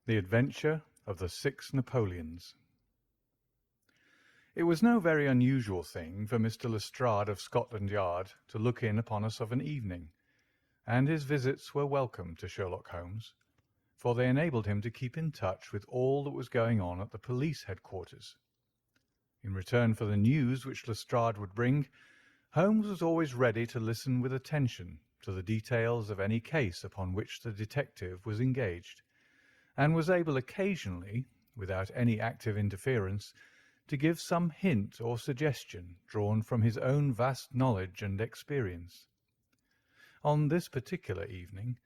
The Adventure of the Six Napoleons. It was no very unusual thing for Mr. Lestrade of Scotland Yard to look in upon us of an evening, and his visits were welcome to Sherlock Holmes, for they enabled him to keep in touch with all that was going on at the police headquarters. In return for the news which Lestrade would bring, Holmes was always ready to listen with attention to the details of any case upon which the detective was engaged, and was able occasionally, without any active interference, to give some hint or suggestion drawn from his own vast knowledge and experience. On this particular evening,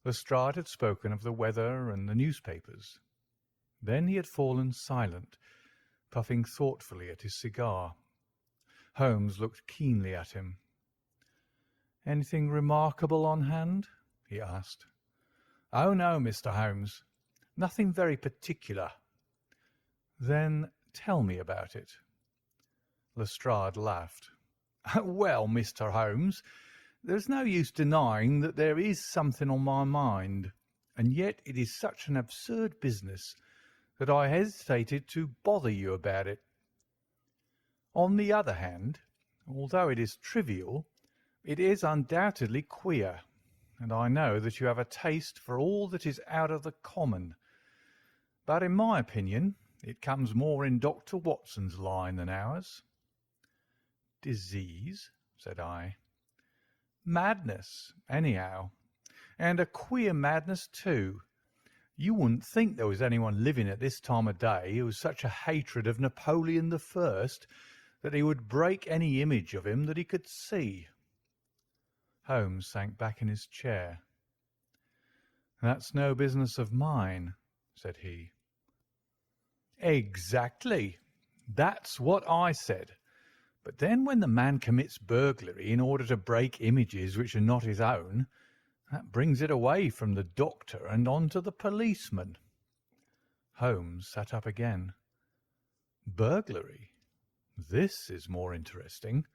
Lestrade had spoken of the weather and the newspapers. Then he had fallen silent, puffing thoughtfully at his cigar. Holmes looked keenly at him. "Anything remarkable on hand?" he asked. "Oh, no, Mr. Holmes. Nothing very particular." "Then tell me about it." Lestrade laughed. "Well, Mr. Holmes, there's no use denying that there is something on my mind, and yet it is such an absurd business that I hesitated to bother you about it. On the other hand, although it is trivial, it is undoubtedly queer, and I know that you have a taste for all that is out of the common. But in my opinion, it comes more in Dr. Watson's line than ours." "Disease?" said I. "Madness, anyhow, and a queer madness, too. You wouldn't think there was anyone living at this time of day who has such a hatred of Napoleon the First that he would break any image of him that he could see." Holmes sank back in his chair. "That's no business of mine," said he. "Exactly. That's what I said. But then when the man commits burglary in order to break images which are not his own, that brings it away from the doctor and on to the policeman." Holmes sat up again. "Burglary? This is more interesting.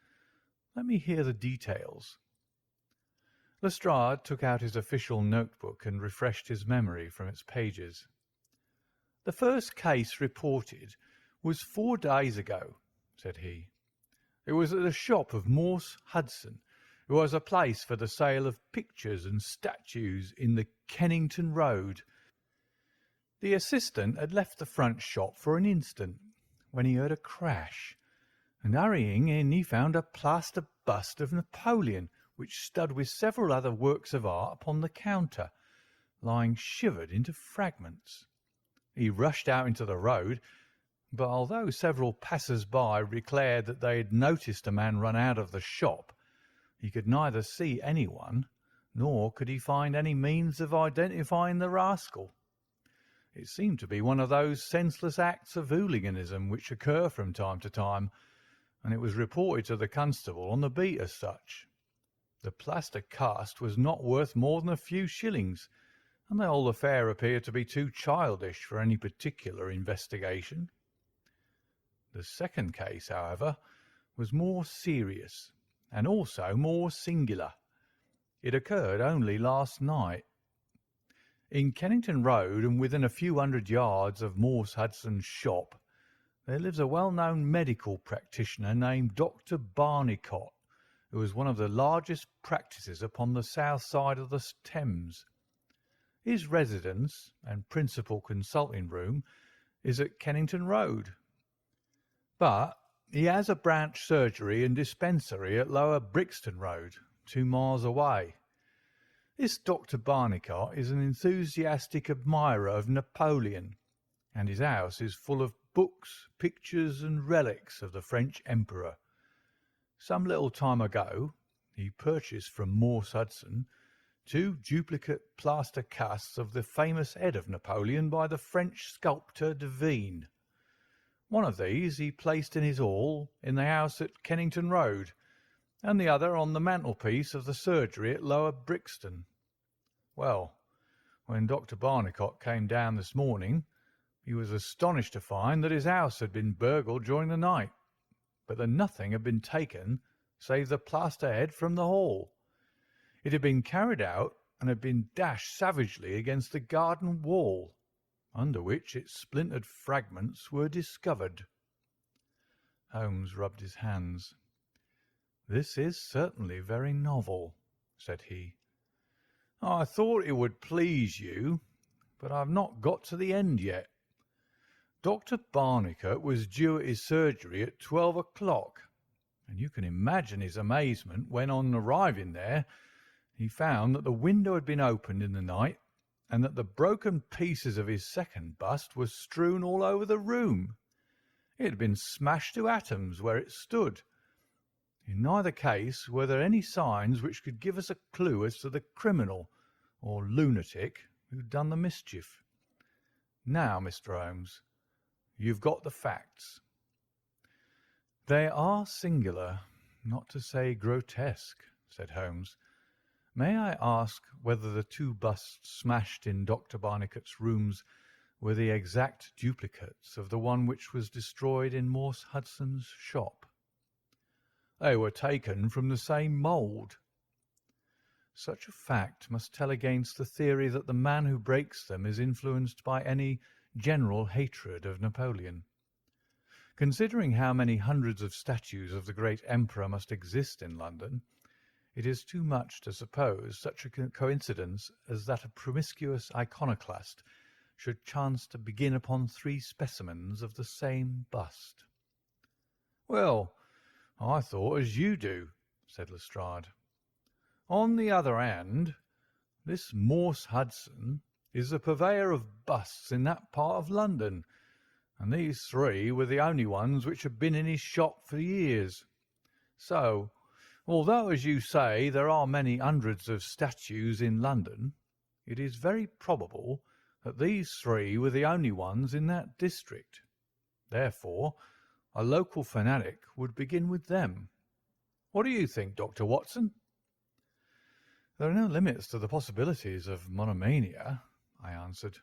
Let me hear the details." Lestrade took out his official notebook and refreshed his memory from its pages. "The first case reported was 4 days ago," said he. "It was at the shop of Morse Hudson, who has a place for the sale of pictures and statues in the Kennington Road. The assistant had left the front shop for an instant when he heard a crash, and hurrying in he found a plaster bust of Napoleon, which stood with several other works of art upon the counter, lying shivered into fragments. He rushed out into the road, but although several passers-by declared that they had noticed a man run out of the shop, he could neither see anyone, nor could he find any means of identifying the rascal. It seemed to be one of those senseless acts of hooliganism which occur from time to time, and it was reported to the constable on the beat as such. The plaster cast was not worth more than a few shillings, and the whole affair appeared to be too childish for any particular investigation. The second case, however, was more serious and also more singular. It occurred only last night. In Kennington Road, and within a few hundred yards of Morse Hudson's shop, there lives a well-known medical practitioner named Dr. Barnicot, who is one of the largest practices upon the south side of the Thames. His residence and principal consulting room is at Kennington Road, but he has a branch surgery and dispensary at Lower Brixton Road, 2 miles away. This Dr. Barnicot is an enthusiastic admirer of Napoleon, and his house is full of books, pictures, and relics of the French Emperor. Some little time ago he purchased from Morse Hudson 2 duplicate plaster casts of the famous head of Napoleon by the French sculptor Devine. One of these he placed in his hall in the house at Kennington Road, and the other on the mantelpiece of the surgery at Lower Brixton. Well, when Dr. Barnicot came down this morning, he was astonished to find that his house had been burgled during the night, but that nothing had been taken save the plaster head from the hall. It had been carried out and had been dashed savagely against the garden wall. under which its splintered fragments were discovered." Holmes rubbed his hands. "This is certainly very novel," said he. "I thought it would please you, but I've not got to the end yet. Dr. Barnicot was due at his surgery at 12 o'clock, and you can imagine his amazement when, on arriving there, he found that the window had been opened in the night and that the broken pieces of his second bust were strewn all over the room. It had been smashed to atoms where it stood. In neither case were there any signs which could give us a clue as to the criminal or lunatic who had done the mischief. Now, Mr. Holmes, you've got the facts." "They are singular, not to say grotesque," said Holmes. "May I ask whether the two busts smashed in Dr. Barnicot's rooms were the exact duplicates of the one which was destroyed in Morse Hudson's shop?" "They were taken from the same mould." "Such a fact must tell against the theory that the man who breaks them is influenced by any general hatred of Napoleon. Considering how many hundreds of statues of the great emperor must exist in London, it is too much to suppose such a coincidence as that a promiscuous iconoclast should chance to begin upon 3 specimens of the same bust." "Well, I thought as you do," said Lestrade. "On the other hand, this Morse Hudson is the purveyor of busts in that part of London, and these 3 were the only ones which had been in his shop for years. So, although, as you say, there are many hundreds of statues in London, it is very probable that these 3 were the only ones in that district. Therefore, a local fanatic would begin with them. What do you think, Dr. Watson?" "There are no limits to the possibilities of monomania," I answered.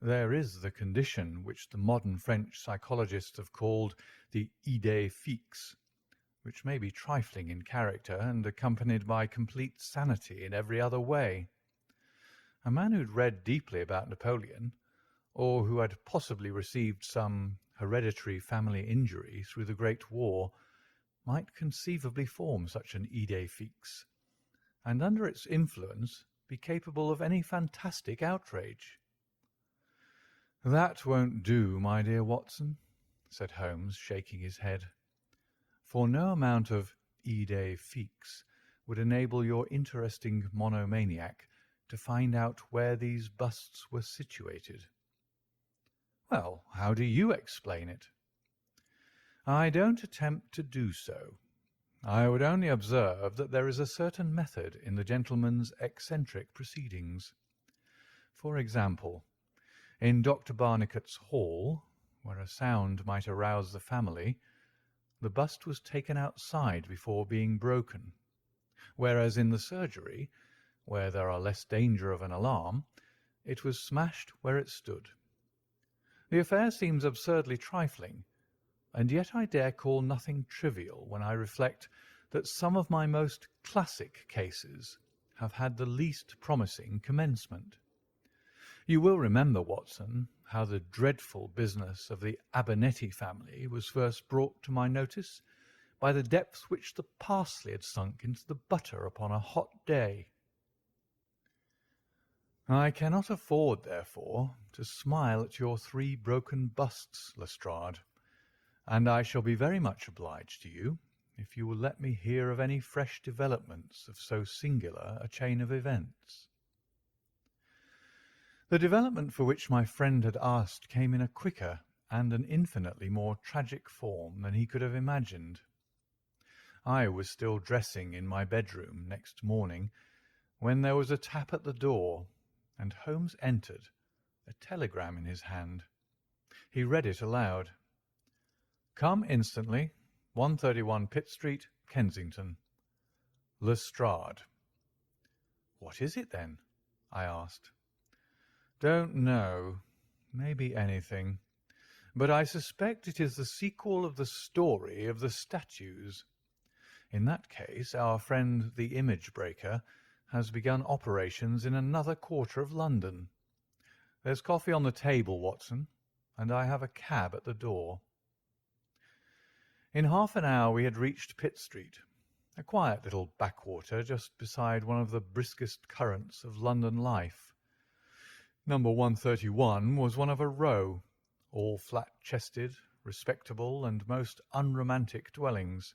"There is the condition which the modern French psychologists have called the idée fixe, which may be trifling in character and accompanied by complete sanity in every other way. A man who had read deeply about Napoleon, or who had possibly received some hereditary family injury through the Great War, might conceivably form such an idée fixe, and under its influence be capable of any fantastic outrage." "That won't do, my dear Watson," said Holmes, shaking his head, "for no amount of idée fixe would enable your interesting monomaniac to find out where these busts were situated." "Well, how do you explain it?" "I don't attempt to do so. I would only observe that there is a certain method in the gentleman's eccentric proceedings. For example, in Dr. Barnicot's hall, where a sound might arouse the family, the bust was taken outside before being broken, whereas in the surgery, where there are less danger of an alarm, it was smashed where it stood. The affair seems absurdly trifling, and yet I dare call nothing trivial when I reflect that some of my most classic cases have had the least promising commencement. You will remember, Watson, how the dreadful business of the Abernethy family was first brought to my notice by the depth which the parsley had sunk into the butter upon a hot day. I cannot afford, therefore, to smile at your 3 broken busts, Lestrade, and I shall be very much obliged to you if you will let me hear of any fresh developments of so singular a chain of events. The development for which my friend had asked came in a quicker and an infinitely more tragic form than he could have imagined. I was still dressing in my bedroom next morning when there was a tap at the door, and Holmes entered, a telegram in his hand. He read it aloud. "Come instantly, 131 Pitt Street, Kensington. Lestrade." "What is it, then?" I asked. "Don't know. Maybe anything. But I suspect it is the sequel of the story of the statues. In that case, our friend the image breaker has begun operations in another quarter of London. There's coffee on the table, Watson, and I have a cab at the door." In half an hour we had reached Pitt Street, a quiet little backwater just beside one of the briskest currents of London life. Number 131 was one of a row, all flat-chested, respectable, and most unromantic dwellings.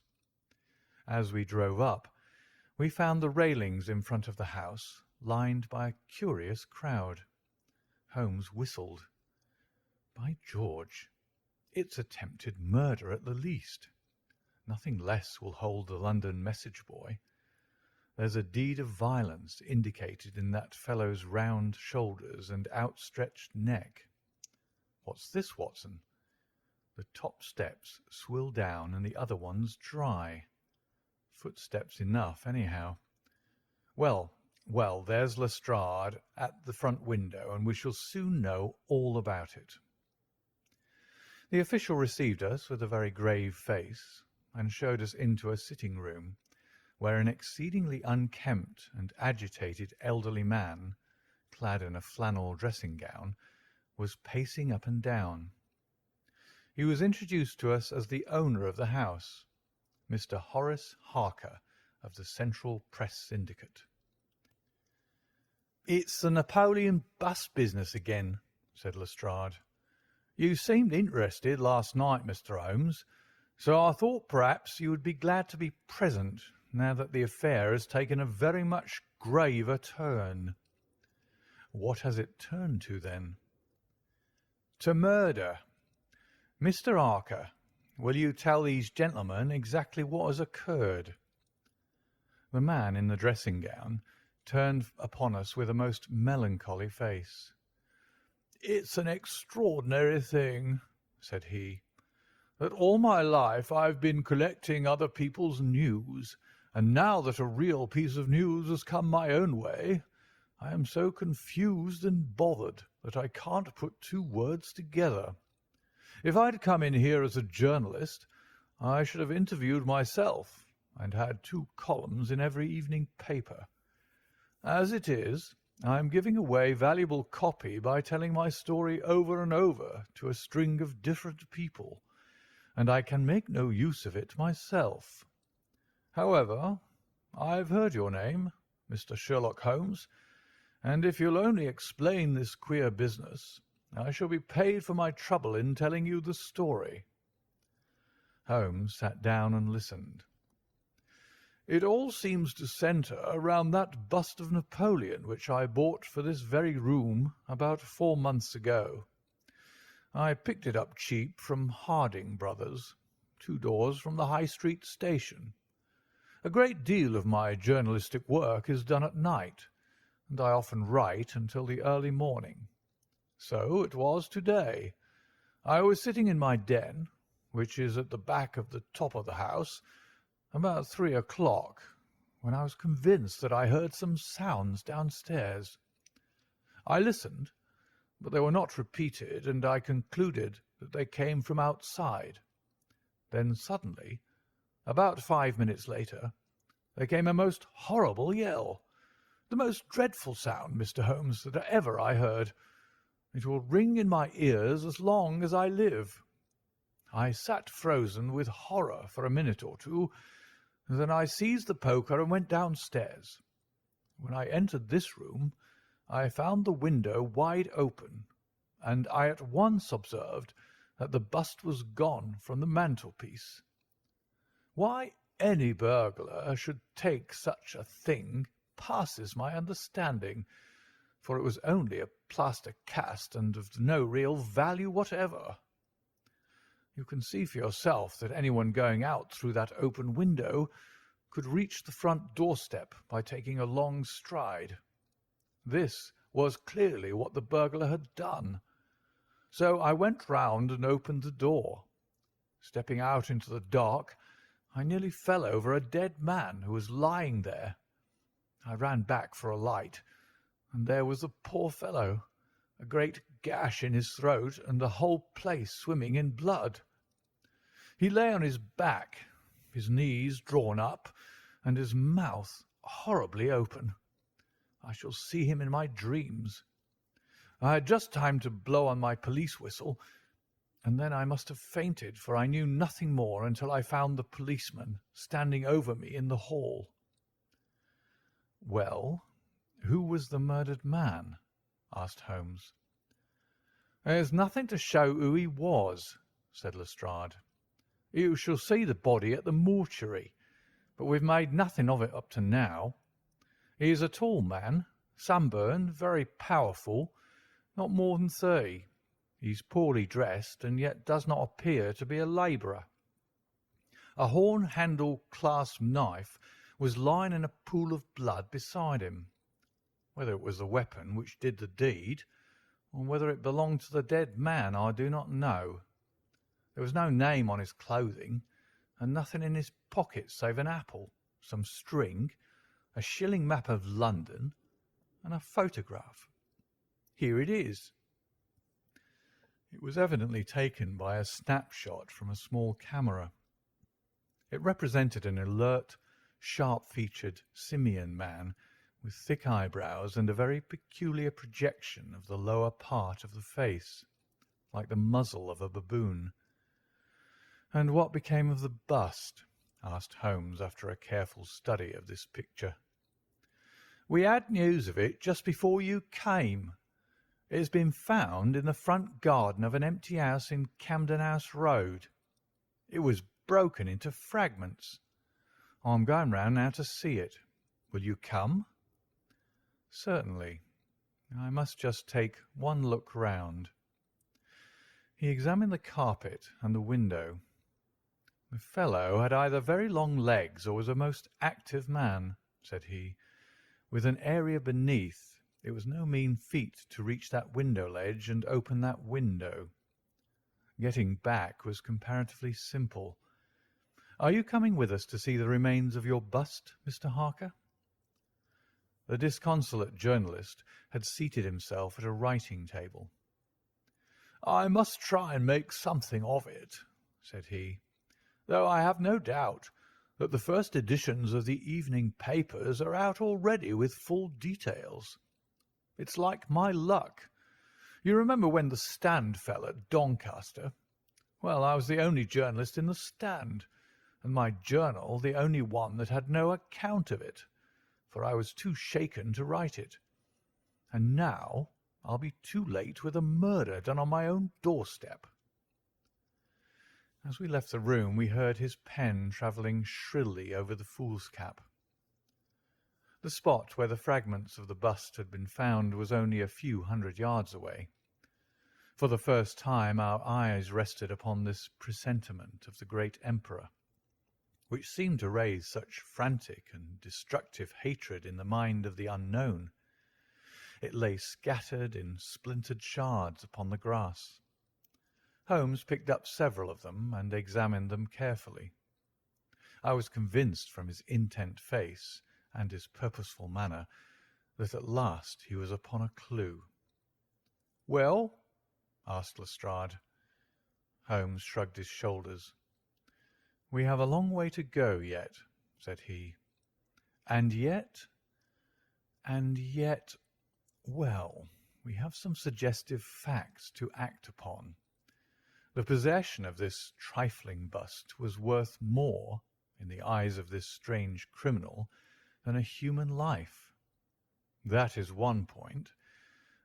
As we drove up, we found the railings in front of the house lined by a curious crowd. Holmes whistled. "By George, it's attempted murder at the least. Nothing less will hold the London message boy. There's a deed of violence indicated in that fellow's round shoulders and outstretched neck. What's this, Watson? The top steps swill down and the other ones dry. Footsteps enough, anyhow. Well, there's Lestrade at the front window, and we shall soon know all about it." The official received us with a very grave face and showed us into a sitting-room, where an exceedingly unkempt and agitated elderly man, clad in a flannel dressing-gown, was pacing up and down. He was introduced to us as the owner of the house, Mr. Horace Harker, of the Central Press Syndicate. "It's the Napoleon bust business again," said Lestrade. "You seemed interested last night, Mr. Holmes, so I thought perhaps you would be glad to be present now that the affair has taken a very much graver turn." "What has it turned to, then?" "To murder. Mr. Harker, will you tell these gentlemen exactly what has occurred?" The man in the dressing-gown turned upon us with a most melancholy face. "It's an extraordinary thing," said he, "that all my life I have been collecting other people's news, and now that a real piece of news has come my own way, I am so confused and bothered that I can't put two words together. If I'd come in here as a journalist, I should have interviewed myself and had 2 columns in every evening paper. As it is, I am giving away valuable copy by telling my story over and over to a string of different people, and I can make no use of it myself. However, I've heard your name, Mr. Sherlock Holmes, and if you'll only explain this queer business, I shall be paid for my trouble in telling you the story." Holmes sat down and listened. "It all seems to centre around that bust of Napoleon which I bought for this very room about 4 months ago. I picked it up cheap from Harding Brothers, 2 doors from the High Street station. A great deal of my journalistic work is done at night, and I often write until the early morning. So it was to-day. I was sitting in my den, which is at the back of the top of the house, about 3 o'clock, when I was convinced that I heard some sounds downstairs. I listened, but they were not repeated, and I concluded that they came from outside. Then suddenly, about 5 minutes later, there came a most horrible yell, the most dreadful sound, Mr. Holmes, that ever I heard. It will ring in my ears as long as I live. I sat frozen with horror for a minute or two, and then I seized the poker and went downstairs. When I entered this room, I found the window wide open, and I at once observed that the bust was gone from the mantelpiece. Why any burglar should take such a thing passes my understanding, for it was only a plaster cast and of no real value whatever. You can see for yourself that anyone going out through that open window could reach the front doorstep by taking a long stride. This was clearly what the burglar had done. So I went round and opened the door. Stepping out into the dark, I nearly fell over a dead man who was lying there. I ran back for a light, and there was the poor fellow, a great gash in his throat and the whole place swimming in blood. He lay on his back, his knees drawn up, and his mouth horribly open. I shall see him in my dreams. I had just time to blow on my police whistle, and then I must have fainted, for I knew nothing more until I found the policeman standing over me in the hall." "Well, who was the murdered man?" asked Holmes. "There's nothing to show who he was," said Lestrade. "You shall see the body at the mortuary, but we've made nothing of it up to now. He is a tall man, sunburned, very powerful, not more than 30. He's poorly dressed, and yet does not appear to be a labourer. A horn-handled clasp knife was lying in a pool of blood beside him. Whether it was the weapon which did the deed, or whether it belonged to the dead man, I do not know. There was no name on his clothing, and nothing in his pocket save an apple, some string, a shilling map of London, and a photograph. Here it is." It was evidently taken by a snapshot from a small camera. It represented an alert, sharp-featured simian man with thick eyebrows and a very peculiar projection of the lower part of the face, like the muzzle of a baboon. "And what became of the bust?" asked Holmes after a careful study of this picture. "We had news of it just before you came. It has been found in the front garden of an empty house in Camden House Road. It was broken into fragments. I am going round now to see it. Will you come?" "Certainly. I must just take one look round." He examined the carpet and the window. "The fellow had either very long legs or was a most active man," said he. "With an area beneath, it was no mean feat to reach that window ledge and open that window. Getting back was comparatively simple. Are you coming with us to see the remains of your bust, Mr. Harker?" The disconsolate journalist had seated himself at a writing table. "I must try and make something of it," said he, "though I have no doubt that the first editions of the evening papers are out already with full details. It's like my luck. You remember when the Stand fell at Doncaster? Well, I was the only journalist in the Stand, and my journal the only one that had no account of it, for I was too shaken to write it. And now I'll be too late with a murder done on my own doorstep." As we left the room, we heard his pen travelling shrilly over the foolscap. The spot where the fragments of the bust had been found was only a few hundred yards away. For the first time our eyes rested upon this presentiment of the great emperor, which seemed to raise such frantic and destructive hatred in the mind of the unknown. It lay scattered in splintered shards upon the grass. Holmes picked up several of them and examined them carefully. I was convinced from his intent face and his purposeful manner that at last he was upon a clue. "Well?" asked Lestrade. Holmes shrugged his shoulders. "We have a long way to go yet," said he. And yet, well, we have some suggestive facts to act upon. The possession of this trifling bust was worth more, in the eyes of this strange criminal, than a human life. That is one point.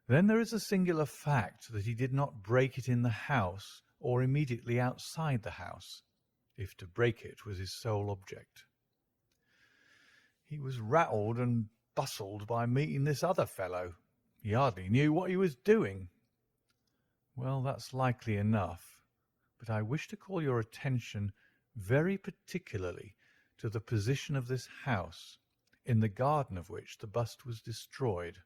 Then there is the singular fact that he did not break it in the house or immediately outside the house, if to break it was his sole object. He was rattled and bustled by meeting this other fellow. He hardly knew what he was doing. Well, that's likely enough, but I wish to call your attention very particularly to the position of this house, in the garden of which the bust was destroyed.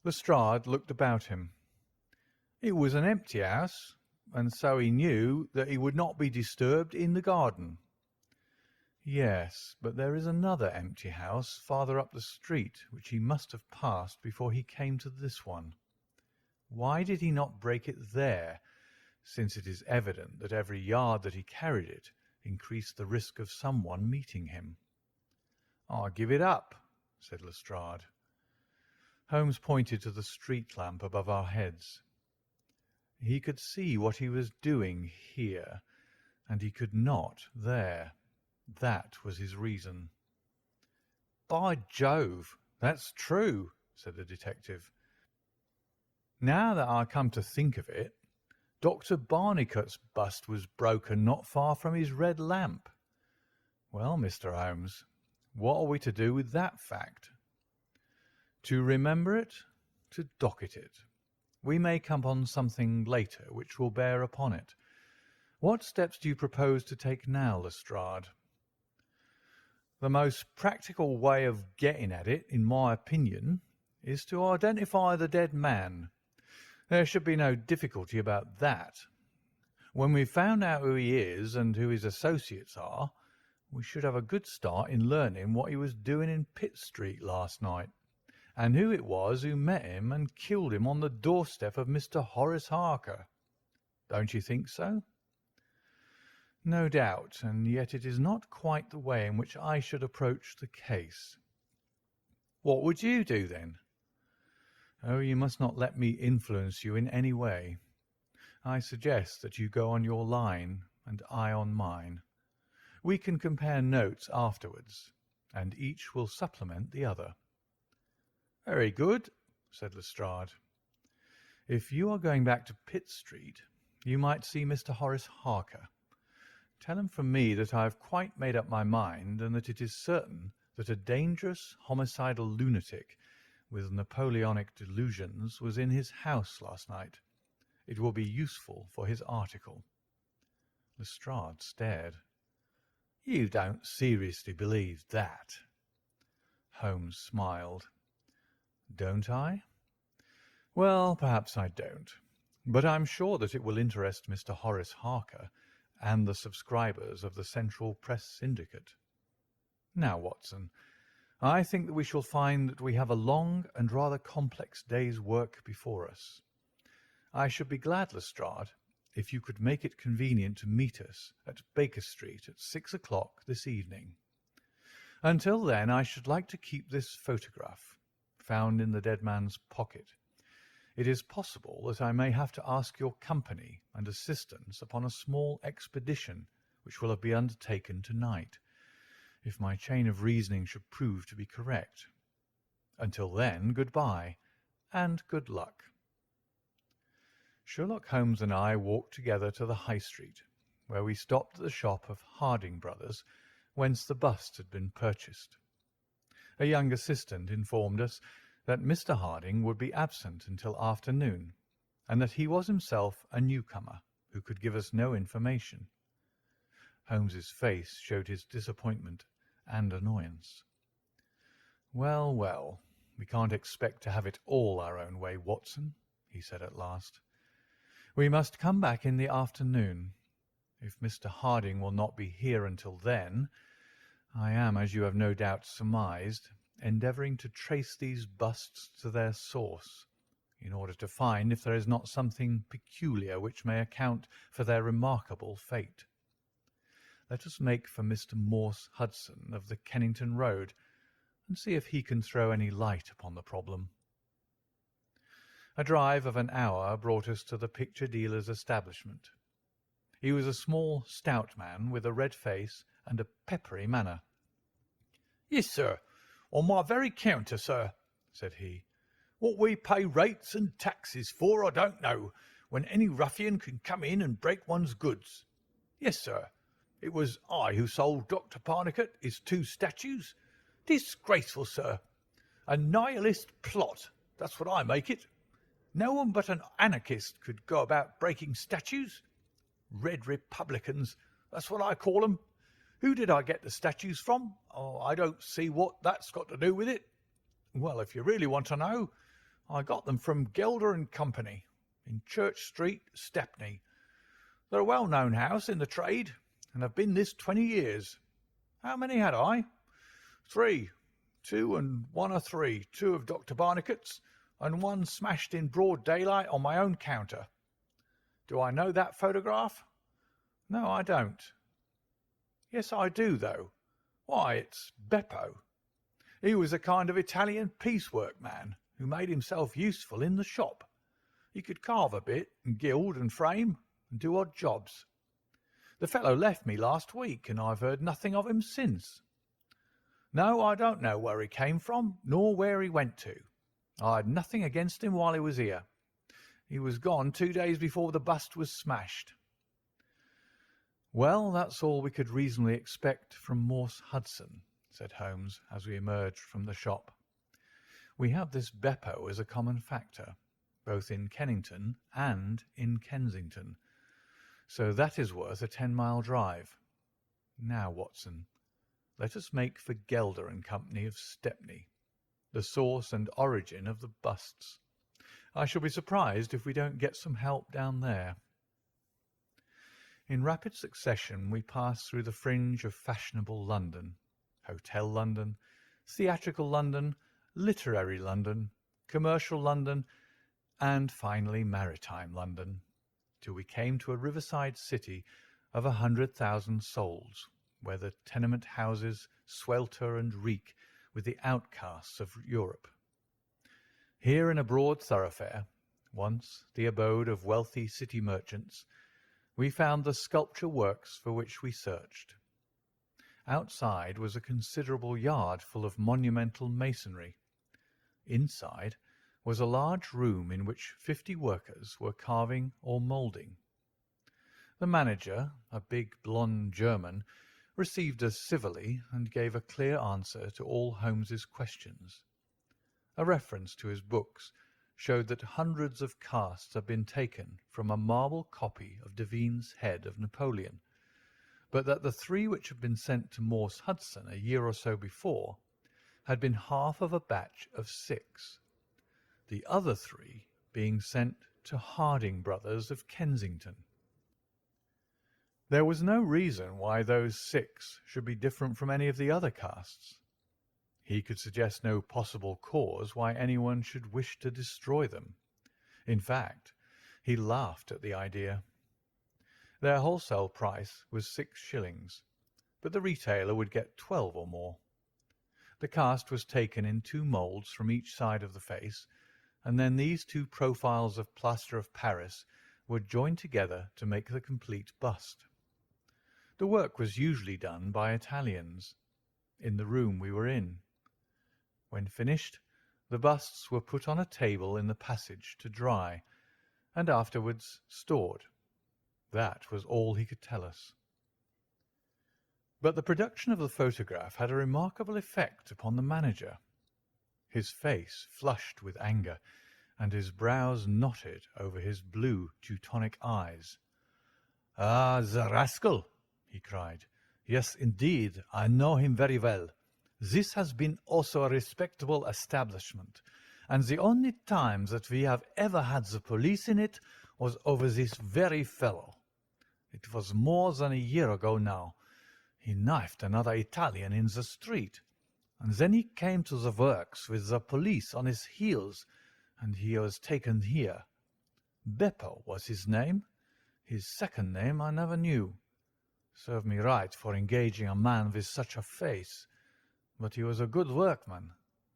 Lestrade looked about him. It was an empty house, and so he knew that he would not be disturbed in the garden. Yes, but there is another empty house farther up the street which he must have passed before he came to this one. Why did he not break it there, since it is evident that every yard that he carried it increased the risk of someone meeting him? "I give it up," said Lestrade. Holmes pointed to the street lamp above our heads. He could see what he was doing here, and he could not there. That was his reason. "By Jove, that's true," said the detective. "Now that I come to think of it, Dr. Barnicot's bust was broken not far from his red lamp. Well, Mr. Holmes, what are we to do with that fact? To remember it, to docket it. We may come on something later which will bear upon it. What steps do you propose to take now, Lestrade?" "The most practical way of getting at it, in my opinion, is to identify the dead man. There should be no difficulty about that. When we've found out who he is and who his associates are, we should have a good start in learning what he was doing in Pitt Street last night, and who it was who met him and killed him on the doorstep of Mr. Horace Harker. Don't you think so?" "No doubt, and yet it is not quite the way in which I should approach the case." "What would you do, then?" "Oh, you must not let me influence you in any way. I suggest that you go on your line and I on mine. We can compare notes afterwards, and each will supplement the other." "Very good," said Lestrade. "If you are going back to Pitt Street, you might see Mr. Horace Harker. Tell him from me that I have quite made up my mind, and that it is certain that a dangerous, homicidal lunatic with Napoleonic delusions was in his house last night. It will be useful for his article." Lestrade stared. "You don't seriously believe that?" Holmes smiled. "Don't I? Well, perhaps I don't, but I'm sure that it will interest Mr. Horace Harker and the subscribers of the Central Press Syndicate. Now, Watson, I think that we shall find that we have a long and rather complex day's work before us. I should be glad, Lestrade, if you could make it convenient to meet us at Baker Street at 6 o'clock this evening. Until then, I should like to keep this photograph, found in the dead man's pocket. It is possible that I may have to ask your company and assistance upon a small expedition which will be undertaken tonight, if my chain of reasoning should prove to be correct. Until then, good-bye, and good luck." Sherlock Holmes and I walked together to the High Street, where we stopped at the shop of Harding Brothers, whence the bust had been purchased. A young assistant informed us that Mr. Harding would be absent until afternoon, and that he was himself a newcomer who could give us no information. Holmes's face showed his disappointment and annoyance. "Well, well, we can't expect to have it all our own way, Watson," he said at last. "We must come back in the afternoon. If Mr. Harding will not be here until then, I am, as you have no doubt surmised, endeavouring to trace these busts to their source, in order to find if there is not something peculiar which may account for their remarkable fate. Let us make for Mr. Morse Hudson of the Kennington Road, and see if he can throw any light upon the problem." A drive of an hour brought us to the picture dealer's establishment. He was a small, stout man with a red face and a peppery manner. "Yes, sir, on my very counter, sir," said he. "What we pay rates and taxes for I don't know, when any ruffian can come in and break one's goods. Yes, sir, it was I who sold Dr. Barnicot his 2 statues. Disgraceful, sir. A nihilist plot, that's what I make it. No one but an anarchist could go about breaking statues. Red Republicans, that's what I call 'em. Who did I get the statues from? Oh, I don't see what that's got to do with it. Well, if you really want to know, I got them from Gelder and Company, in Church Street, Stepney. They're a well-known house in the trade, and have been this 20 years. How many had I? 3. 2 and 1 are 3. 2 of Dr. Barnicot's, and 1 smashed in broad daylight on my own counter. Do I know that photograph? No, I don't. Yes, I do, though. Why, it's Beppo. He was a kind of Italian piecework man, who made himself useful in the shop. He could carve a bit and gild and frame and do odd jobs. The fellow left me last week, and I've heard nothing of him since. No, I don't know where he came from, nor where he went to. I had nothing against him while he was here. He was gone 2 days before the bust was smashed." "Well, that's all we could reasonably expect from Morse Hudson," said Holmes, as we emerged from the shop. "We have this Beppo as a common factor, both in Kennington and in Kensington, so that is worth a 10-mile drive. Now, Watson, let us make for Gelder and Company of Stepney, the source and origin of the busts. I shall be surprised if we don't get some help down there." In rapid succession we passed through the fringe of fashionable London, Hotel London, theatrical London, literary London, commercial London, and finally maritime London, till we came to a riverside city of 100,000 souls, where the tenement houses swelter and reek with the outcasts of Europe. Here in a broad thoroughfare, once the abode of wealthy city merchants, we found the sculpture works for which we searched. Outside was a considerable yard full of monumental masonry. Inside was a large room in which 50 workers were carving or moulding. The manager, a big blonde German, received us civilly and gave a clear answer to all Holmes's questions. A reference to his books showed that hundreds of casts had been taken from a marble copy of Devine's head of Napoleon, but that the 3 which had been sent to Morse Hudson a year or so before had been half of a batch of 6, the other 3 being sent to Harding Brothers of Kensington. There was no reason why those 6 should be different from any of the other casts. He could suggest no possible cause why anyone should wish to destroy them. In fact, he laughed at the idea. Their wholesale price was 6 shillings, but the retailer would get 12 or more. The cast was taken in 2 moulds from each side of the face, and then these 2 profiles of plaster of Paris were joined together to make the complete bust. The work was usually done by Italians, in the room we were in. When finished, the busts were put on a table in the passage to dry, and afterwards stored. That was all he could tell us. But the production of the photograph had a remarkable effect upon the manager. His face flushed with anger, and his brows knotted over his blue Teutonic eyes. "Ah, the rascal!" he cried. "Yes, indeed, I know him very well. This has been also a respectable establishment, and the only time that we have ever had the police in it was over this very fellow. It was more than a year ago now. He knifed another Italian in the street, and then he came to the works with the police on his heels, and he was taken here. Beppo was his name. His second name I never knew. Serve me right for engaging a man with such a face. But he was a good workman,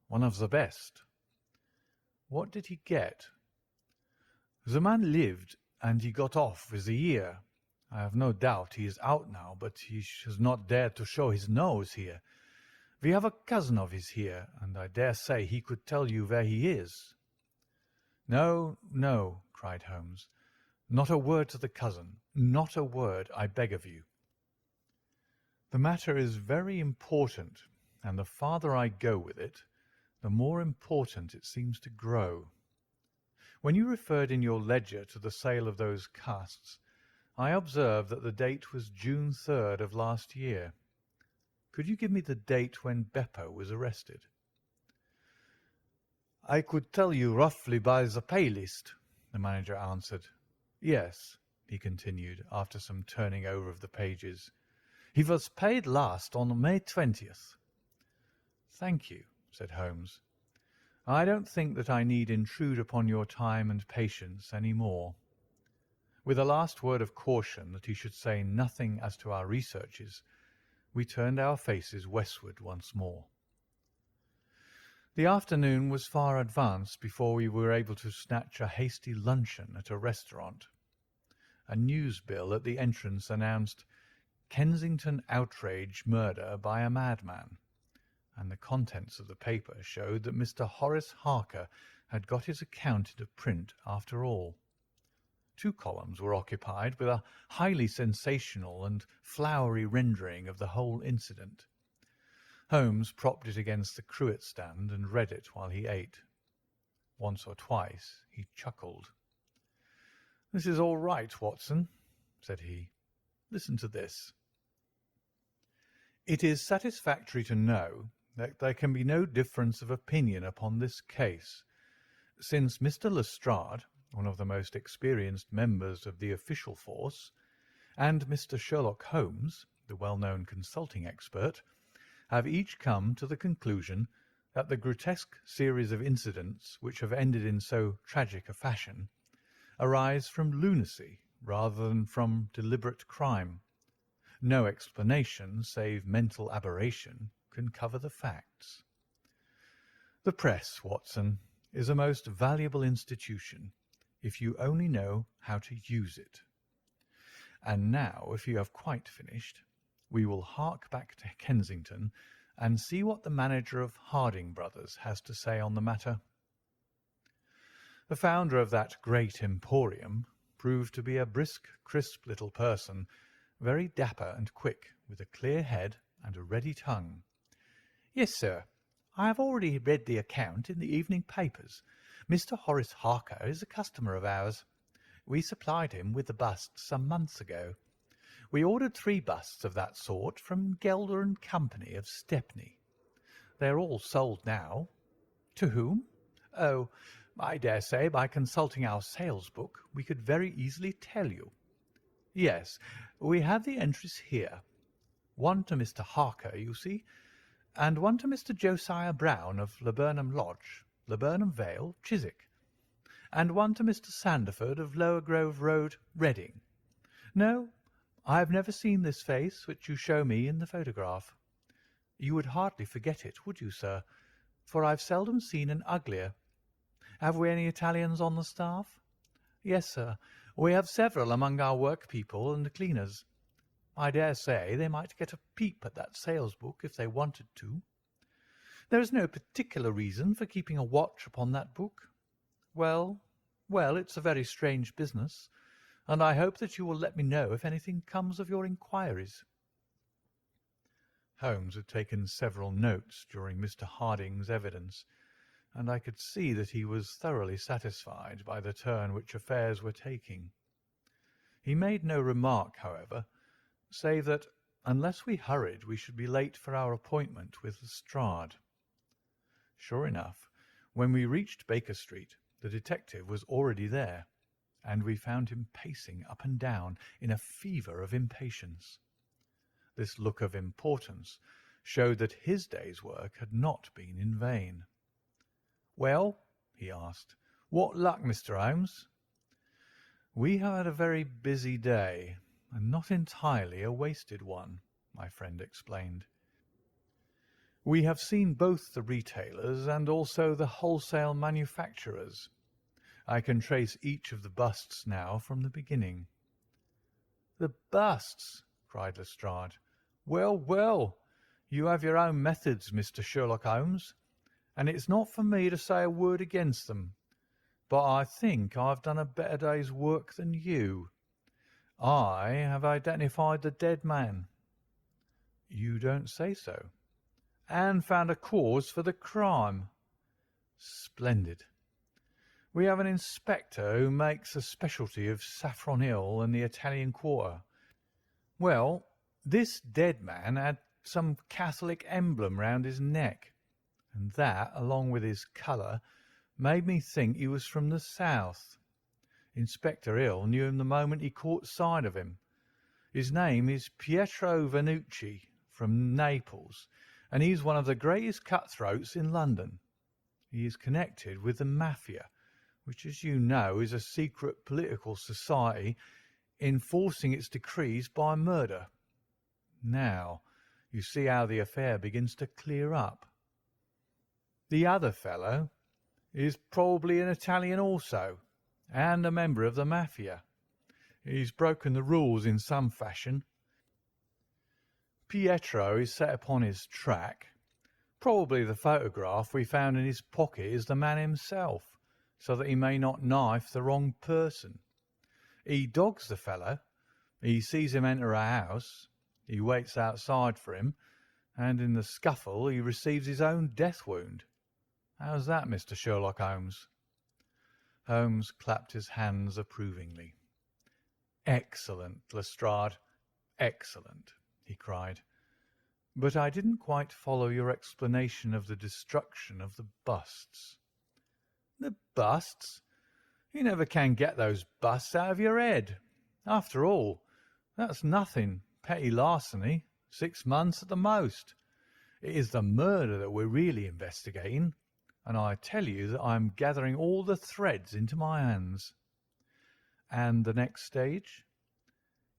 one of the best." "What did he get?" "The man lived, and he got off with a year. I have no doubt he is out now, but he has not dared to show his nose here. We have a cousin of his here, and I dare say he could tell you where he is." "No, no," cried Holmes. "Not a word to the cousin. Not a word, I beg of you. The matter is very important, and the farther I go with it, the more important it seems to grow. When you referred in your ledger to the sale of those casts, I observed that the date was June 3rd of last year. Could you give me the date when Beppo was arrested?" "I could tell you roughly by the pay list," the manager answered. "Yes," he continued, after some turning over of the pages. "He was paid last on May 20th. "Thank you," said Holmes. "I don't think that I need intrude upon your time and patience any more." With a last word of caution that he should say nothing as to our researches, we turned our faces westward once more. The afternoon was far advanced before we were able to snatch a hasty luncheon at a restaurant. A news bill at the entrance announced Kensington outrage murder by a madman, and the contents of the paper showed that Mr. Horace Harker had got his account into print after all. 2 columns were occupied with a highly sensational and flowery rendering of the whole incident. Holmes propped it against the cruet stand and read it while he ate. Once or twice he chuckled. "This is all right, Watson," said he. "Listen to this. It is satisfactory to know that there can be no difference of opinion upon this case, since Mr. Lestrade, one of the most experienced members of the official force, and Mr. Sherlock Holmes, the well-known consulting expert, have each come to the conclusion that the grotesque series of incidents which have ended in so tragic a fashion arise from lunacy rather than from deliberate crime. No explanation save mental aberration can cover the facts. The press, Watson, is a most valuable institution if you only know how to use it. And now, if you have quite finished, we will hark back to Kensington and see what the manager of Harding Brothers has to say on the matter." The founder of that great emporium proved to be a brisk, crisp little person, very dapper and quick, with a clear head and a ready tongue. "Yes, sir. I have already read the account in the evening papers. Mr. Horace Harker is a customer of ours. We supplied him with the busts some months ago. We ordered 3 busts of that sort from Gelder and Company of Stepney. They are all sold now." "To whom?" "Oh, I dare say by consulting our sales book we could very easily tell you. Yes, we have the entries here. 1 to Mr. Harker, you see, and 1 to Mr. Josiah Brown of Laburnum Lodge, Laburnum Vale, Chiswick, and 1 to Mr. Sandford of Lower Grove Road, Reading. No, I have never seen this face which you show me in the photograph. You would hardly forget it, would you, sir? For I've seldom seen an uglier. Have we any Italians on the staff?" "Yes, sir. We have several among our workpeople and cleaners. I dare say they might get a peep at that sales book if they wanted to." "There is no particular reason for keeping a watch upon that book." Well, it's a very strange business, and I hope that you will let me know if anything comes of your inquiries." Holmes had taken several notes during Mr. Harding's evidence, and I could see that he was thoroughly satisfied by the turn which affairs were taking. He made no remark, however, save that unless we hurried we should be late for our appointment with Lestrade. Sure enough, when we reached Baker Street, the detective was already there, and we found him pacing up and down in a fever of impatience. This look of importance showed that his day's work had not been in vain. "Well," he asked, "what luck, Mr. Holmes?" "We have had a very busy day, and not entirely a wasted one," my friend explained. "We have seen both the retailers and also the wholesale manufacturers. I can trace each of the busts now from the beginning." "The busts!" cried Lestrade. Well, you have your own methods, Mr. Sherlock Holmes, and it's not for me to say a word against them, but I think I've done a better day's work than you. I have identified the dead man." "You don't say so." "And found a cause for the crime." "Splendid. We have an inspector who makes a specialty of Saffron Hill and the Italian Quarter. Well, this dead man had some Catholic emblem round his neck, and that, along with his colour, made me think he was from the south. Inspector Hill knew him the moment he caught sight of him. His name is Pietro Vanucci, from Naples, and he's one of the greatest cutthroats in London. He is connected with the Mafia, which, as you know, is a secret political society enforcing its decrees by murder. Now, you see how the affair begins to clear up." The other fellow is probably an Italian also, and a member of the mafia. He's broken the rules in some fashion. Pietro is set upon his track. Probably the photograph we found in his pocket is the man himself, so that he may not knife the wrong person. He dogs the fellow. He sees him enter a house. He waits outside for him, and in the scuffle he receives his own death wound. How's that, Mr. Sherlock Holmes?" Holmes clapped his hands approvingly. "Excellent, Lestrade, excellent," he cried. "But I didn't quite follow your explanation of the destruction of the busts." "The busts? You never can get those busts out of your head. After all, that's nothing. Petty larceny, 6 months at the most. It is the murder that we're really investigating, and I tell you that I am gathering all the threads into my hands." "And the next stage?"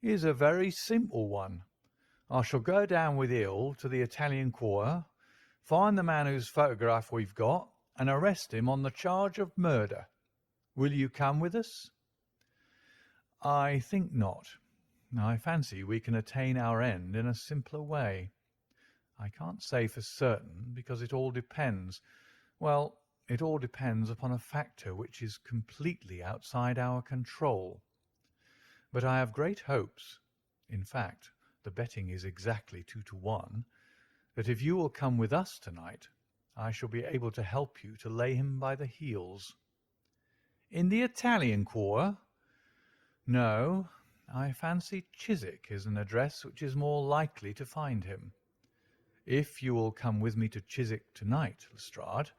"Is a very simple one. I shall go down with Hill to the Italian quarter, find the man whose photograph we've got, and arrest him on the charge of murder. Will you come with us?" "I think not. I fancy we can attain our end in a simpler way. I can't say for certain, because it all depends upon a factor which is completely outside our control. But I have great hopes. In fact, the betting is exactly 2-1, that if you will come with us tonight, I shall be able to help you to lay him by the heels." "In the Italian quarter?" "No. I fancy Chiswick is an address which is more likely to find him. If you will come with me to Chiswick tonight, Lestrade,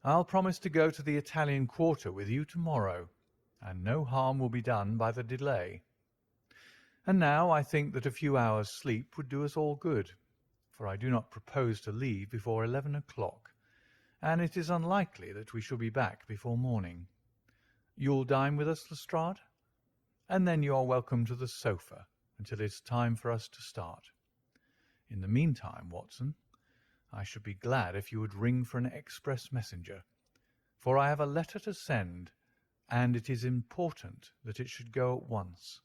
I'll promise to go to the Italian quarter with you tomorrow, and no harm will be done by the delay. And now I think that a few hours' sleep would do us all good, for I do not propose to leave before 11 o'clock, and it is unlikely that we shall be back before morning. You'll dine with us, Lestrade? And then you are welcome to the sofa until it's time for us to start. In the meantime, Watson, I should be glad if you would ring for an express messenger, for I have a letter to send, and it is important that it should go at once."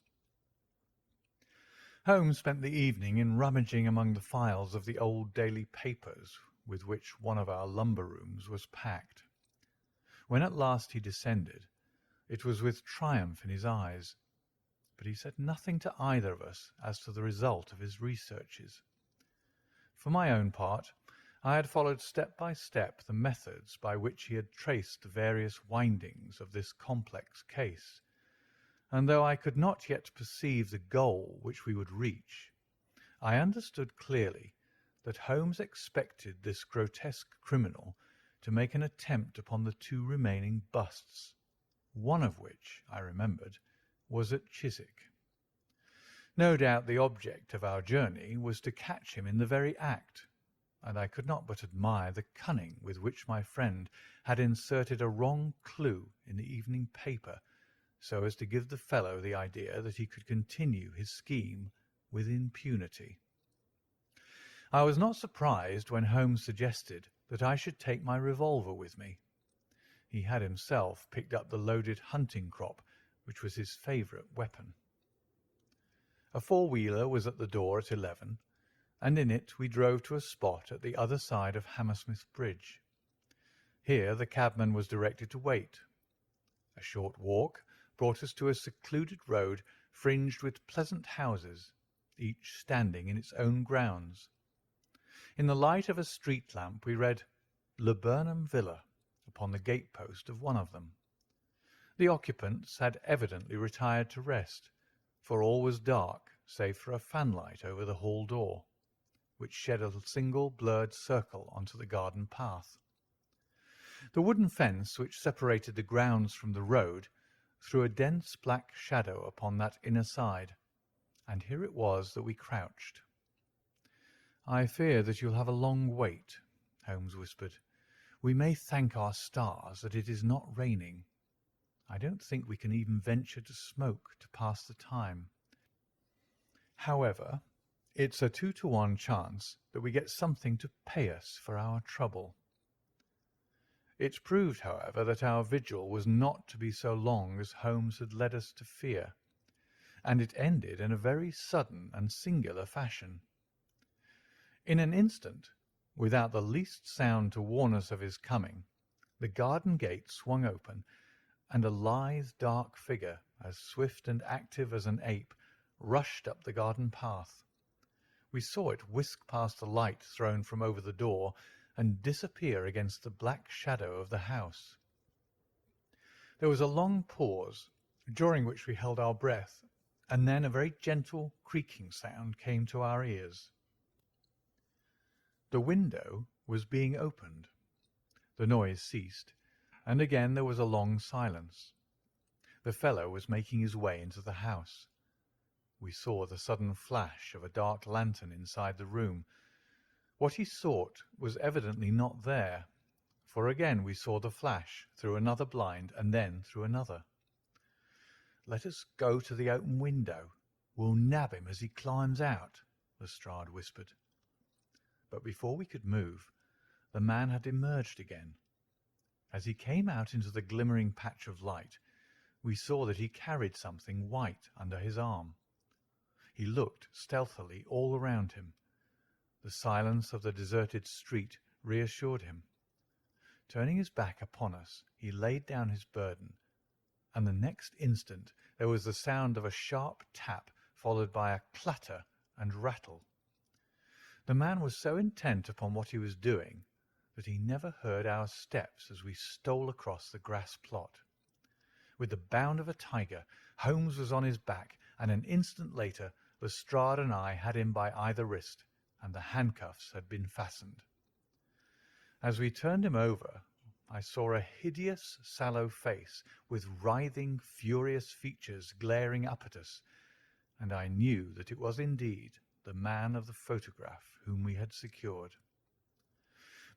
Holmes spent the evening in rummaging among the files of the old daily papers with which one of our lumber rooms was packed. When at last he descended, it was with triumph in his eyes, but he said nothing to either of us as to the result of his researches. For my own part, I had followed step by step the methods by which he had traced the various windings of this complex case, and though I could not yet perceive the goal which we would reach, I understood clearly that Holmes expected this grotesque criminal to make an attempt upon the 2 remaining busts, one of which, I remembered, was at Chiswick. No doubt the object of our journey was to catch him in the very act, and I could not but admire the cunning with which my friend had inserted a wrong clue in the evening paper, so as to give the fellow the idea that he could continue his scheme with impunity. I was not surprised when Holmes suggested that I should take my revolver with me. He had himself picked up the loaded hunting crop, which was his favourite weapon. A four-wheeler was at the door at 11, and in it we drove to a spot at the other side of Hammersmith Bridge. Here the cabman was directed to wait. A short walk brought us to a secluded road fringed with pleasant houses, each standing in its own grounds. In the light of a street lamp we read "Laburnum Villa" upon the gate-post of one of them. The occupants had evidently retired to rest, for all was dark save for a fanlight over the hall door, which shed a single blurred circle onto the garden path. The wooden fence which separated the grounds from the road threw a dense black shadow upon that inner side, and here it was that we crouched. "I fear that you'll have a long wait," Holmes whispered. "We may thank our stars that it is not raining. I don't think we can even venture to smoke to pass the time. However, it's a 2-1 chance that we get something to pay us for our trouble." It proved, however, that our vigil was not to be so long as Holmes had led us to fear, and it ended in a very sudden and singular fashion. In an instant, without the least sound to warn us of his coming, the garden gate swung open, and a lithe, dark figure, as swift and active as an ape, rushed up the garden path. We saw it whisk past the light thrown from over the door and disappear against the black shadow of the house. There was a long pause, during which we held our breath, and then a very gentle creaking sound came to our ears. The window was being opened. The noise ceased, and again there was a long silence. The fellow was making his way into the house. We saw the sudden flash of a dark lantern inside the room. What he sought was evidently not there, for again we saw the flash through another blind and then through another. "Let us go to the open window. We'll nab him as he climbs out," Lestrade whispered. But before we could move, the man had emerged again. As he came out into the glimmering patch of light, we saw that he carried something white under his arm. He looked stealthily all around him. The silence of the deserted street reassured him. Turning his back upon us, he laid down his burden, and the next instant there was the sound of a sharp tap, followed by a clatter and rattle. The man was so intent upon what he was doing that he never heard our steps as we stole across the grass plot. With the bound of a tiger, Holmes was on his back, and an instant later Lestrade and I had him by either wrist, and the handcuffs had been fastened. As we turned him over, I saw a hideous, sallow face with writhing, furious features glaring up at us, and I knew that it was indeed the man of the photograph whom we had secured.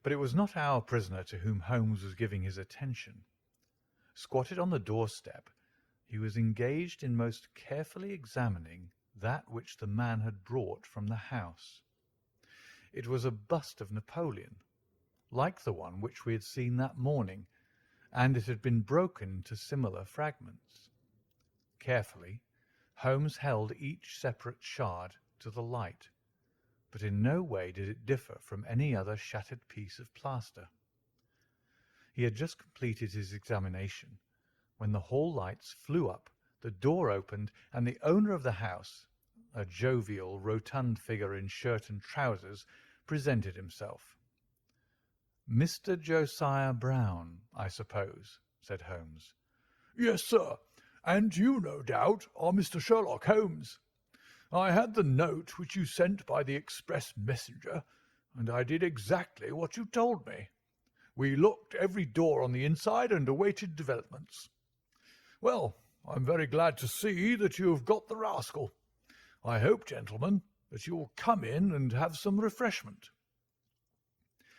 But it was not our prisoner to whom Holmes was giving his attention. Squatted on the doorstep, he was engaged in most carefully examining that which the man had brought from the house. It was a bust of Napoleon, like the one which we had seen that morning, and it had been broken into similar fragments. Carefully, Holmes held each separate shard to the light, but in no way did it differ from any other shattered piece of plaster. He had just completed his examination when the hall lights flew up, the door opened, and the owner of the house, a jovial, rotund figure in shirt and trousers, presented himself. "Mr. Josiah Brown, I suppose," said Holmes. "Yes, sir, and you, no doubt, are Mr. Sherlock Holmes. I had the note which you sent by the express messenger, and I did exactly what you told me. We locked every door on the inside and awaited developments. Well, I'm very glad to see that you have got the rascal. I hope, gentlemen, that you will come in and have some refreshment."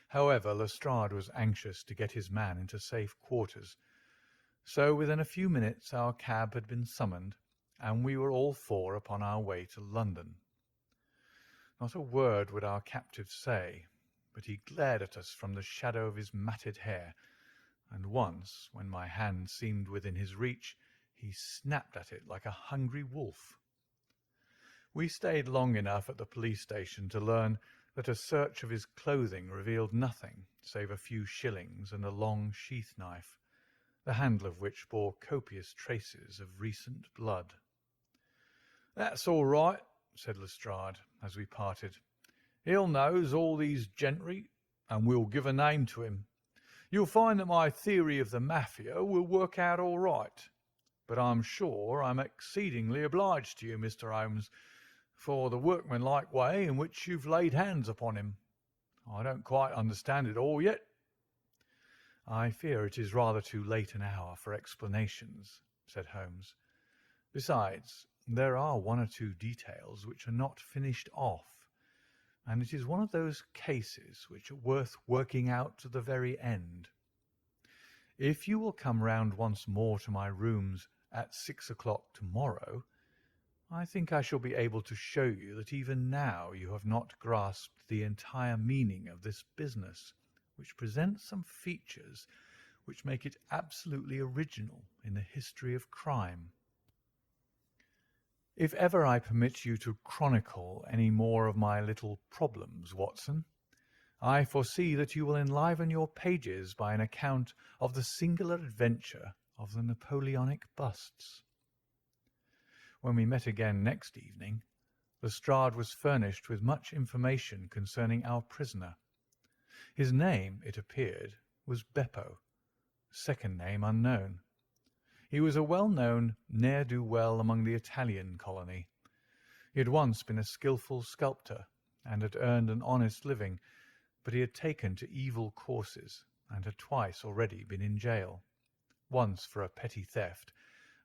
However, Lestrade was anxious to get his man into safe quarters, so within a few minutes our cab had been summoned, and we were all four upon our way to London. Not a word would our captive say, but he glared at us from the shadow of his matted hair, and once, when my hand seemed within his reach, he snapped at it like a hungry wolf. We stayed long enough at the police station to learn that a search of his clothing revealed nothing save a few shillings and a long sheath knife, the handle of which bore copious traces of recent blood. "That's all right," said Lestrade, as we parted. "Hill knows all these gentry, and we'll give a name to him. You'll find that my theory of the Mafia will work out all right. But I'm sure I'm exceedingly obliged to you, Mr. Holmes, for the workmanlike way in which you've laid hands upon him. I don't quite understand it all yet." "I fear it is rather too late an hour for explanations," said Holmes. "Besides, there are one or two details which are not finished off, and it is one of those cases which are worth working out to the very end. If you will come round once more to my rooms at 6 o'clock tomorrow, I think I shall be able to show you that even now you have not grasped the entire meaning of this business, which presents some features which make it absolutely original in the history of crime. If ever I permit you to chronicle any more of my little problems, Watson, I foresee that you will enliven your pages by an account of the singular adventure of the Napoleonic busts. When we met again next evening, Lestrade was furnished with much information concerning our prisoner. His name, it appeared, was Beppo, second name unknown. He was a well-known ne'er-do-well among the Italian colony. He had once been a skilful sculptor and had earned an honest living, but he had taken to evil courses and had twice already been in jail, once for a petty theft,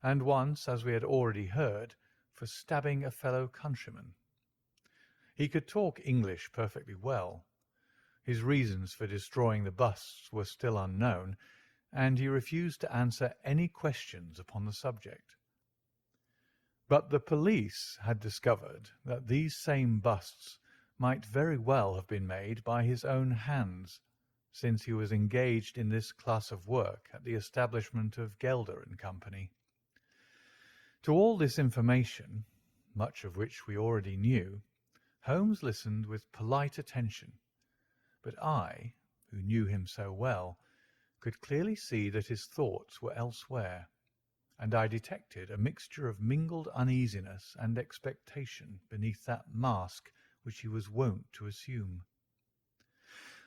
and once, as we had already heard, for stabbing a fellow countryman. He could talk English perfectly well. His reasons for destroying the busts were still unknown, and he refused to answer any questions upon the subject. But the police had discovered that these same busts might very well have been made by his own hands, since he was engaged in this class of work at the establishment of Gelder and Company. To all this information, much of which we already knew, Holmes listened with polite attention, but I, who knew him so well, could clearly see that his thoughts were elsewhere, and I detected a mixture of mingled uneasiness and expectation beneath that mask which he was wont to assume.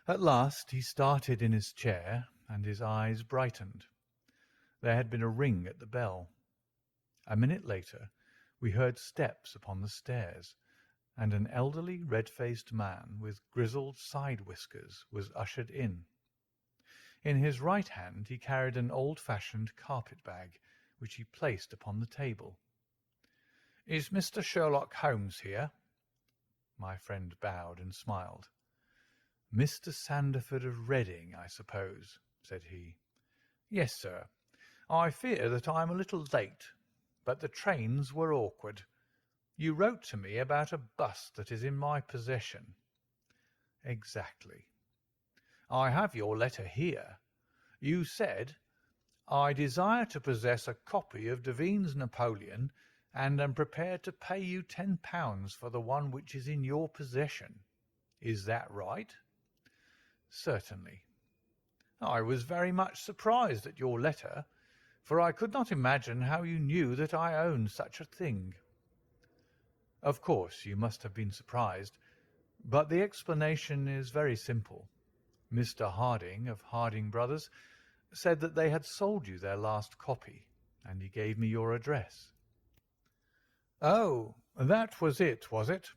At last he started in his chair, and his eyes brightened. There had been a ring at the bell. A minute later we heard steps upon the stairs, and an elderly red-faced man with grizzled side whiskers was ushered in. In his right hand he carried an old-fashioned carpet-bag, which he placed upon the table. "Is Mr. Sherlock Holmes here?" My friend bowed and smiled. "Mr. Sandford of Reading, I suppose," said he. "Yes, sir. I fear that I am a little late, but the trains were awkward. You wrote to me about a bust that is in my possession." "Exactly." "I have your letter here. You said, 'I desire to possess a copy of Devine's Napoleon, and am prepared to pay you £10 for the one which is in your possession.' Is that right?" "Certainly." "I was very much surprised at your letter, for I could not imagine how you knew that I owned such a thing." "Of course you must have been surprised, but the explanation is very simple. Mr. Harding, of Harding Brothers, said that they had sold you their last copy, and he gave me your address." "Oh, that was it, was it?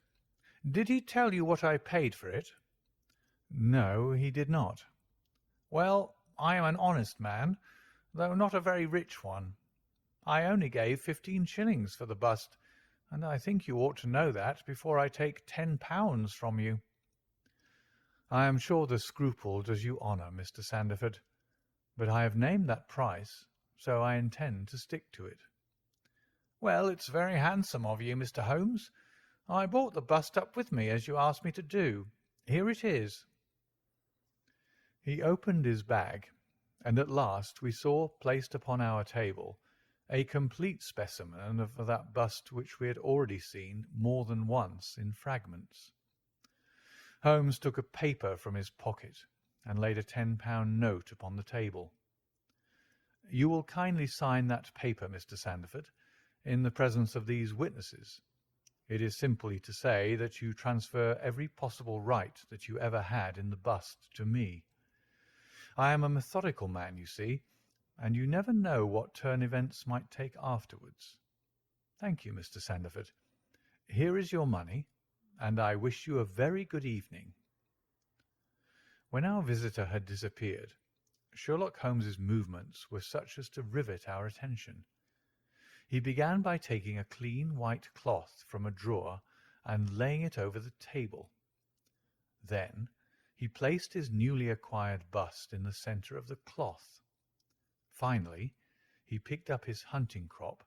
Did he tell you what I paid for it?" "No, he did not." "Well, I am an honest man, though not a very rich one. I only gave 15 shillings for the bust, and I think you ought to know that before I take £10 from you." "I am sure the scruple does you honour, Mr. Sandford, but I have named that price, so I intend to stick to it." "Well, it's very handsome of you, Mr. Holmes. I brought the bust up with me, as you asked me to do. Here it is." He opened his bag, and at last we saw placed upon our table a complete specimen of that bust which we had already seen more than once in fragments. Holmes took a paper from his pocket and laid a £10 note upon the table. "You will kindly sign that paper, Mr. Sandford, in the presence of these witnesses. It is simply to say that you transfer every possible right that you ever had in the bust to me. I am a methodical man, you see, and you never know what turn events might take afterwards. Thank you, Mr. Sandford. Here is your money, and I wish you a very good evening." When our visitor had disappeared, Sherlock Holmes's movements were such as to rivet our attention. He began by taking a clean white cloth from a drawer and laying it over the table. Then he placed his newly acquired bust in the centre of the cloth. Finally, he picked up his hunting crop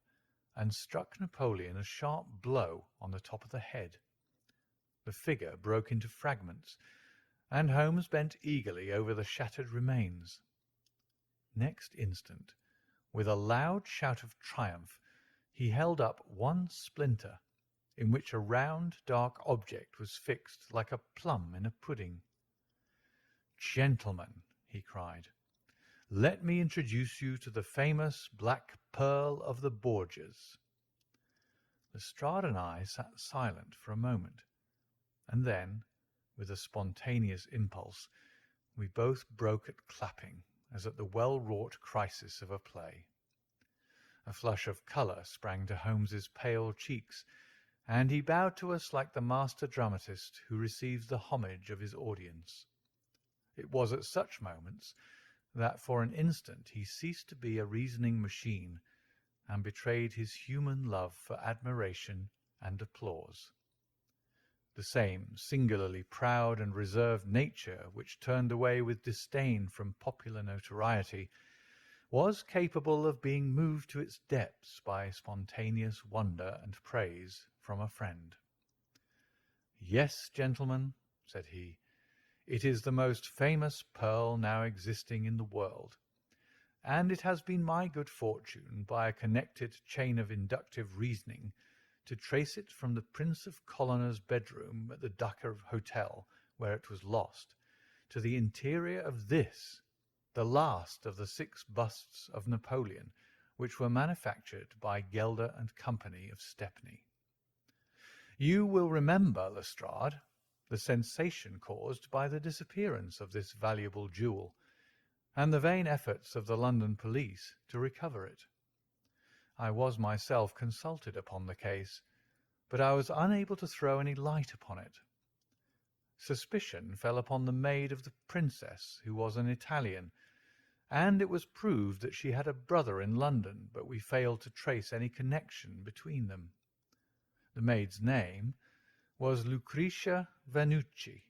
and struck Napoleon a sharp blow on the top of the head. The figure broke into fragments, and Holmes bent eagerly over the shattered remains. Next instant, with a loud shout of triumph, he held up one splinter, in which a round, dark object was fixed like a plum in a pudding. "Gentlemen," he cried, "let me introduce you to the famous Black Pearl of the Borgias." Lestrade and I sat silent for a moment, and then, with a spontaneous impulse, we both broke at clapping, as at the well-wrought crisis of a play. A flush of colour sprang to Holmes's pale cheeks, and he bowed to us like the master dramatist who receives the homage of his audience. It was at such moments that for an instant he ceased to be a reasoning machine and betrayed his human love for admiration and applause. The same singularly proud and reserved nature which turned away with disdain from popular notoriety was capable of being moved to its depths by spontaneous wonder and praise from a friend. "Yes, gentlemen," said he, "it is the most famous pearl now existing in the world, and it has been my good fortune, by a connected chain of inductive reasoning, to trace it from the Prince of Colonner's bedroom at the Dakar Hotel, where it was lost, to the interior of this, the last of the 6 busts of Napoleon, which were manufactured by Gelder and Company of Stepney. You will remember, Lestrade, the sensation caused by the disappearance of this valuable jewel, and the vain efforts of the London police to recover it. I was myself consulted upon the case, but I was unable to throw any light upon it. Suspicion fell upon the maid of the princess, who was an Italian, and it was proved that she had a brother in London, but we failed to trace any connection between them. The maid's name was Lucretia Vannucci,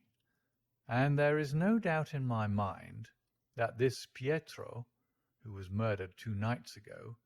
and there is no doubt in my mind that this Pietro, who was murdered 2 nights ago,